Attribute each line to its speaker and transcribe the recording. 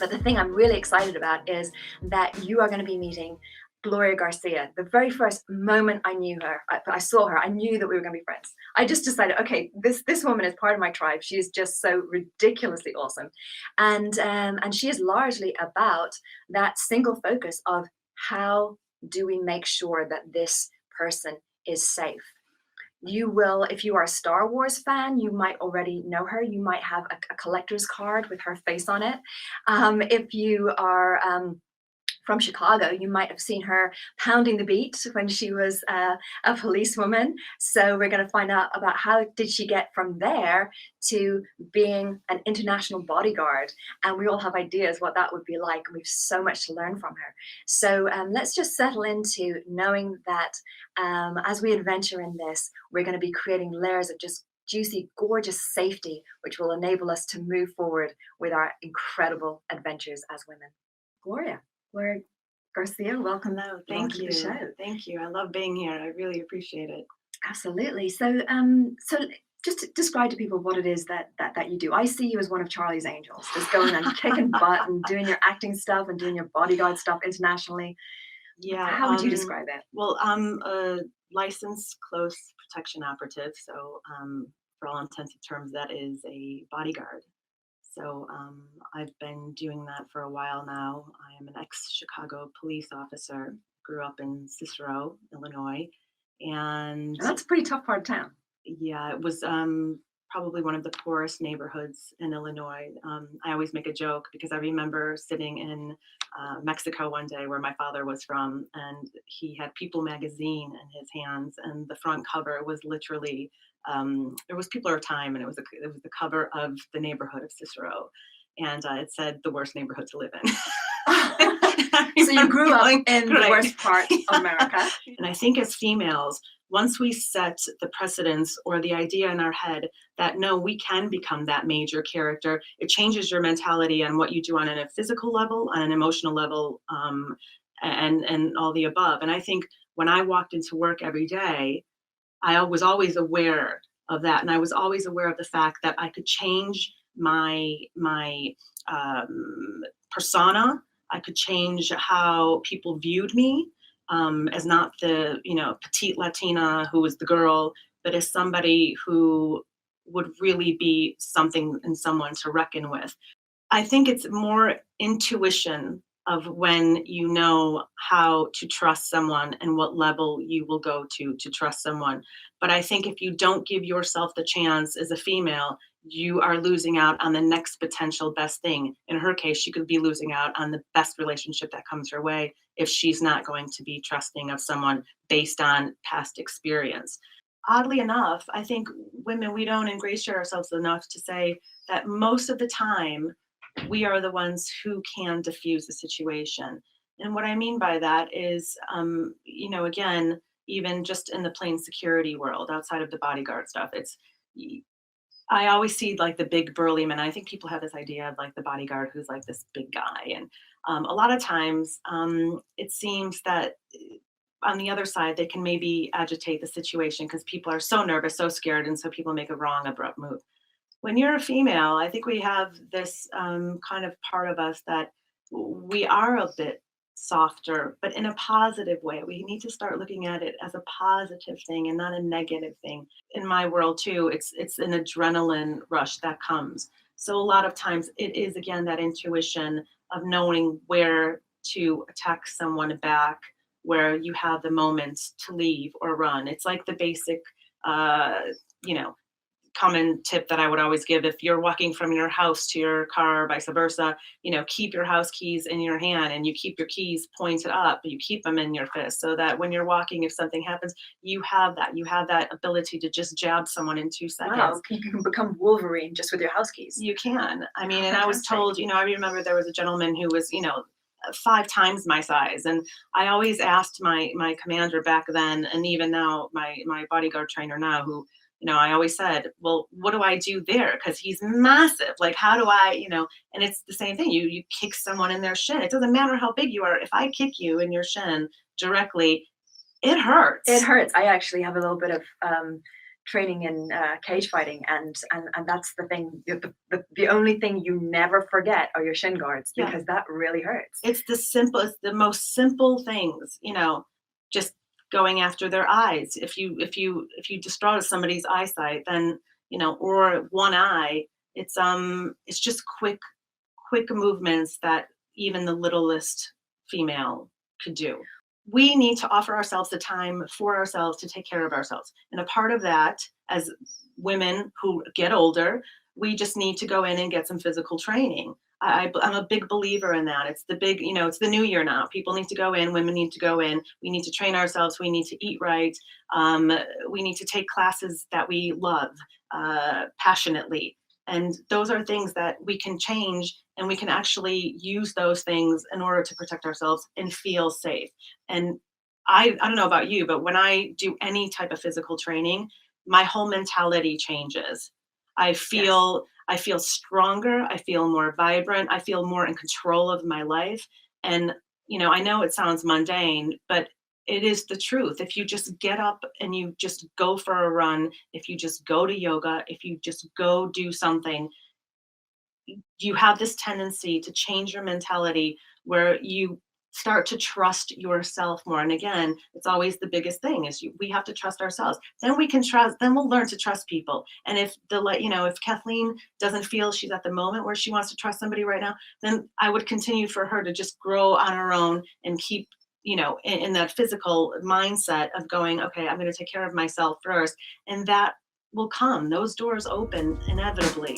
Speaker 1: But the thing I'm really excited about is that you are going to be meeting Gloria Garcia. The very first moment I knew her, I saw her, I knew that we were going to be friends. I just decided, okay, this woman is part of my tribe. She's just so ridiculously awesome, and she is largely about that single focus of how do we make sure that this person is safe. You will, if you are a Star Wars fan, you might already know her. You might have a collector's card with her face on it. If you are from Chicago, you might have seen her pounding the beat when she was a policewoman. So we're going to find out about how did she get from there to being an international bodyguard. And we all have ideas what that would be like. And we've so much to learn from her. So let's just settle into knowing that as we adventure in this, we're going to be creating layers of just juicy, gorgeous safety, which will enable us to move forward with our incredible adventures as women. Gloria Garcia, welcome.
Speaker 2: Hello, thank you.
Speaker 1: To the show.
Speaker 2: Thank you. I love being here. I really appreciate it.
Speaker 1: Absolutely. So, just describe to people what it is that you do. I see you as one of Charlie's angels, just going and kicking butt and doing your acting stuff and doing your bodyguard stuff internationally.
Speaker 2: Yeah.
Speaker 1: How would you describe it?
Speaker 2: Well, I'm a licensed close protection operative. So, for all intents and terms, that is a bodyguard. So I've been doing that for a while now. I am an ex-Chicago police officer, grew up in Cicero, Illinois. And
Speaker 1: that's a pretty tough part of town.
Speaker 2: Yeah, it was probably one of the poorest neighborhoods in Illinois. I always make a joke because I remember sitting in Mexico one day where my father was from, and he had People magazine in his hands, and the front cover was literally it was People Are Time, and it was the cover of the neighborhood of Cicero, and it said the worst neighborhood to live in.
Speaker 1: So you grew up in the worst part of America.
Speaker 2: And I think as females, once we set the precedence or the idea in our head that no, we can become that major character, it changes your mentality on what you do on a physical level, on an emotional level, and all the above. And I think when I walked into work every day, I was always aware of that. And I was always aware of the fact that I could change my persona. I could change how people viewed me as not the, petite Latina who was the girl, but as somebody who would really be something and someone to reckon with. I think it's more intuition of when you know how to trust someone and what level you will go to trust someone. But I think if you don't give yourself the chance as a female, you are losing out on the next potential best thing. In her case, she could be losing out on the best relationship that comes her way if she's not going to be trusting of someone based on past experience. Oddly enough, I think women, we don't ingratiate ourselves enough to say that most of the time, we are the ones who can diffuse the situation. And what I mean by that is, again, even just in the plain security world, outside of the bodyguard stuff, I always see like the big burly men. I think people have this idea of like the bodyguard who's like this big guy. And a lot of times it seems that on the other side, they can maybe agitate the situation because people are so nervous, so scared. And so people make a wrong, abrupt move. When you're a female, I think we have this kind of part of us that we are a bit softer, but in a positive way. We need to start looking at it as a positive thing and not a negative thing. In my world too, it's an adrenaline rush that comes. So a lot of times it is, again, that intuition of knowing where to attack someone back, where you have the moments to leave or run. It's like the basic, common tip that I would always give. If you're walking from your house to your car, vice versa, keep your house keys in your hand and you keep your keys pointed up, you keep them in your fist so that when you're walking, if something happens, you have that ability to just jab someone in 2 seconds.
Speaker 1: Wow, you can become Wolverine just with your house keys.
Speaker 2: You can. I mean, and I was told, I remember there was a gentleman who was, 5 times my size. And I always asked my commander back then, and even now, my bodyguard trainer now, who, I always said, well, what do I do there? Because he's massive. Like, how do I, and it's the same thing. You kick someone in their shin. It doesn't matter how big you are. If I kick you in your shin directly, it hurts.
Speaker 1: It hurts. I actually have a little bit of training in cage fighting, and that's the thing. The only thing you never forget are your shin guards,
Speaker 2: Yeah.
Speaker 1: because that really hurts.
Speaker 2: It's the most simple things, just going after their eyes. If you destroy somebody's eyesight, then, or one eye, it's just quick movements that even the littlest female could do. We need to offer ourselves the time for ourselves to take care of ourselves. And a part of that, as women who get older, we just need to go in and get some physical training. I'm a big believer in that. It's the new year now. People need to go in, women need to go in. We need to train ourselves. We need to eat right. We need to take classes that we love passionately. And those are things that we can change, and we can actually use those things in order to protect ourselves and feel safe. And I don't know about you, but when I do any type of physical training, my whole mentality changes. I
Speaker 1: Yes.
Speaker 2: feel stronger, I feel more vibrant, I feel more in control of my life. And I know it sounds mundane, but it is the truth. If you just get up and you just go for a run, if you just go to yoga, if you just go do something, you have this tendency to change your mentality where you start to trust yourself more. And again, it's always the biggest thing is we have to trust ourselves. Then we'll learn to trust people. And if Kathleen doesn't feel she's at the moment where she wants to trust somebody right now, then I would continue for her to just grow on her own and keep, in that physical mindset of going, okay, I'm going to take care of myself first. And that will come. Those doors open inevitably.